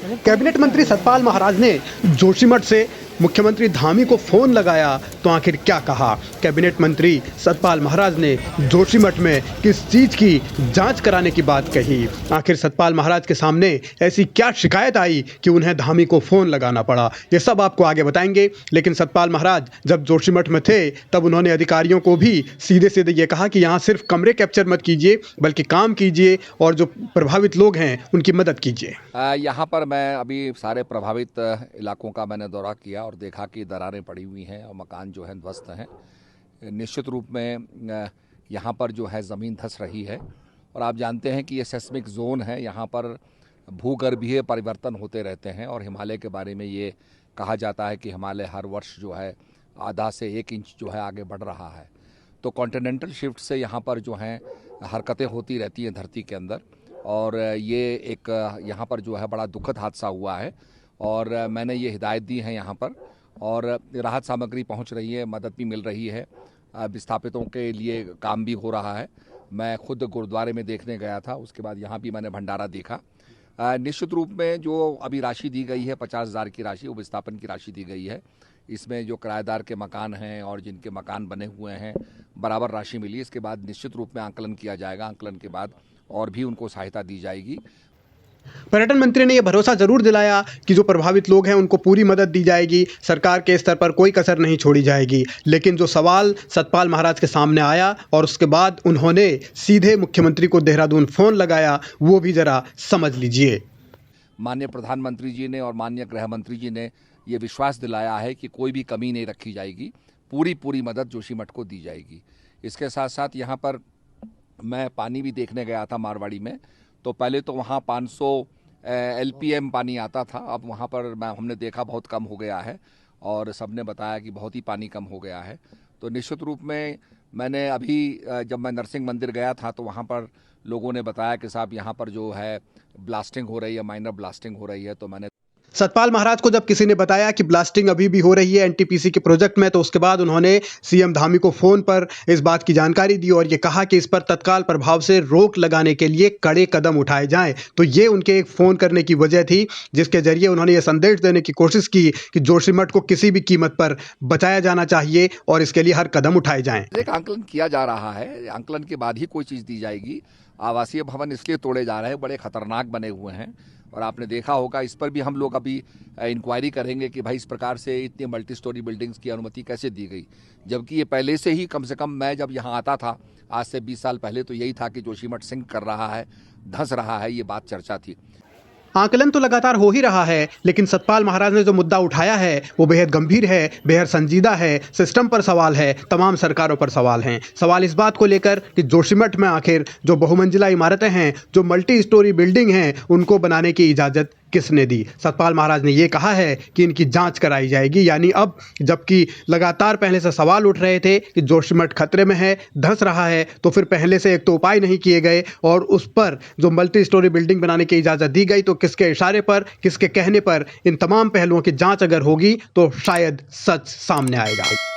Cabinet मंत्री सतपाल महाराज ने जोशीमठ से मुख्यमंत्री धामी को फोन लगाया तो आखिर क्या कहा? कैबिनेट मंत्री सतपाल महाराज ने जोशीमठ में किस चीज की जांच कराने की बात कही? आखिर सतपाल महाराज के सामने ऐसी क्या शिकायत आई कि उन्हें धामी को फोन लगाना पड़ा? ये सब आपको आगे बताएंगे। लेकिन सतपाल महाराज जब जोशीमठ में थे तब उन्होंने अधिकारियों को भी सीधे सीधे ये कहा कि यहाँ सिर्फ कमरे कैप्चर मत कीजिए बल्कि काम कीजिए और जो प्रभावित लोग हैं उनकी मदद कीजिए। यहाँ पर मैं अभी सारे प्रभावित इलाकों का मैंने दौरा किया और देखा कि दरारें पड़ी हुई हैं और मकान जो है ध्वस्त हैं। निश्चित रूप में यहाँ पर जो है ज़मीन धंस रही है और आप जानते हैं कि ये सेस्मिक जोन है। यहाँ पर भूगर्भीय परिवर्तन होते रहते हैं और हिमालय के बारे में ये कहा जाता है कि हिमालय हर वर्ष जो है आधा से 1 इंच जो है आगे बढ़ रहा है। तो कॉन्टिनेंटल शिफ्ट से यहाँ पर जो हैं हरकतें होती रहती हैं धरती के अंदर और ये एक यहाँ पर जो है बड़ा दुखद हादसा हुआ है और मैंने ये हिदायत दी है यहाँ पर और राहत सामग्री पहुँच रही है, मदद भी मिल रही है, विस्थापितों के लिए काम भी हो रहा है। मैं खुद गुरुद्वारे में देखने गया था, उसके बाद यहाँ भी मैंने भंडारा देखा। निश्चित रूप में जो अभी राशि दी गई है 50,000 की राशि, वो विस्थापन की राशि दी गई है। इसमें जो किराएदार के मकान हैं और जिनके मकान बने हुए हैं बराबर राशि मिली। इसके बाद निश्चित रूप में आंकलन किया जाएगा, आंकलन के बाद और भी उनको सहायता दी जाएगी। पर्यटन मंत्री ने यह भरोसा जरूर दिलाया कि जो प्रभावित लोग हैं उनको पूरी मदद दी जाएगी, सरकार के स्तर पर कोई कसर नहीं छोड़ी जाएगी। लेकिन जो सवाल सतपाल महाराज के सामने आया और उसके बाद उन्होंने सीधे मुख्यमंत्री को देहरादून फोन लगाया, वो भी जरा समझ लीजिए। माननीय प्रधानमंत्री जी ने और माननीय गृह मंत्री जी ने ये विश्वास दिलाया है कि कोई भी कमी नहीं रखी जाएगी, पूरी मदद जोशीमठ को दी जाएगी। इसके साथ साथ यहाँ पर मैं पानी भी देखने गया था मारवाड़ी में, तो पहले तो वहाँ 500 LPM पानी आता था, अब वहाँ पर हमने देखा बहुत कम हो गया है और सबने बताया कि बहुत ही पानी कम हो गया है। तो निश्चित रूप में मैंने अभी जब मैं नरसिंह मंदिर गया था तो वहाँ पर लोगों ने बताया कि साहब यहाँ पर जो है ब्लास्टिंग हो रही है, माइनर ब्लास्टिंग हो रही है। तो मैंने सतपाल महाराज को जब किसी ने बताया कि ब्लास्टिंग अभी भी हो रही है NTPC के प्रोजेक्ट में, तो उसके बाद उन्होंने CM धामी को फोन पर इस बात की जानकारी दी और ये कहा कि इस पर तत्काल प्रभाव से रोक लगाने के लिए कड़े कदम उठाए जाएं। तो ये उनके एक फोन करने की वजह थी जिसके जरिए उन्होंने ये संदेश देने की कोशिश की कि जोशीमठ को किसी भी कीमत पर बचाया जाना चाहिए और इसके लिए हर कदम उठाए जाएं। एक आंकलन किया जा रहा है, आंकलन के बाद ही कोई चीज़ दी जाएगी। आवासीय भवन इसलिए तोड़े जा रहे हैं, बड़े खतरनाक बने हुए हैं और आपने देखा होगा, इस पर भी हम लोग अभी इंक्वायरी करेंगे कि भाई इस प्रकार से इतनी मल्टी स्टोरी बिल्डिंग्स की अनुमति कैसे दी गई, जबकि ये पहले से ही कम से कम मैं जब यहाँ आता था आज से 20 साल पहले तो यही था कि जोशीमठ सिंक कर रहा है, धंस रहा है, ये बात चर्चा थी। आकलन तो लगातार हो ही रहा है, लेकिन सतपाल महाराज ने जो मुद्दा उठाया है वो बेहद गंभीर है, बेहद संजीदा है। सिस्टम पर सवाल है, तमाम सरकारों पर सवाल हैं। सवाल इस बात को लेकर कि जोशीमठ में आखिर जो बहुमंजिला इमारतें हैं, जो मल्टी स्टोरी बिल्डिंग हैं, उनको बनाने की इजाज़त किसने दी? सतपाल महाराज ने ये कहा है कि इनकी जांच कराई जाएगी। यानी अब जबकि लगातार पहले से सवाल उठ रहे थे कि जोशीमठ खतरे में है, धंस रहा है, तो फिर पहले से एक तो उपाय नहीं किए गए और उस पर जो मल्टी स्टोरी बिल्डिंग बनाने की इजाज़त दी गई, तो किसके इशारे पर, किसके कहने पर, इन तमाम पहलुओं की जांच अगर होगी तो शायद सच सामने आएगा।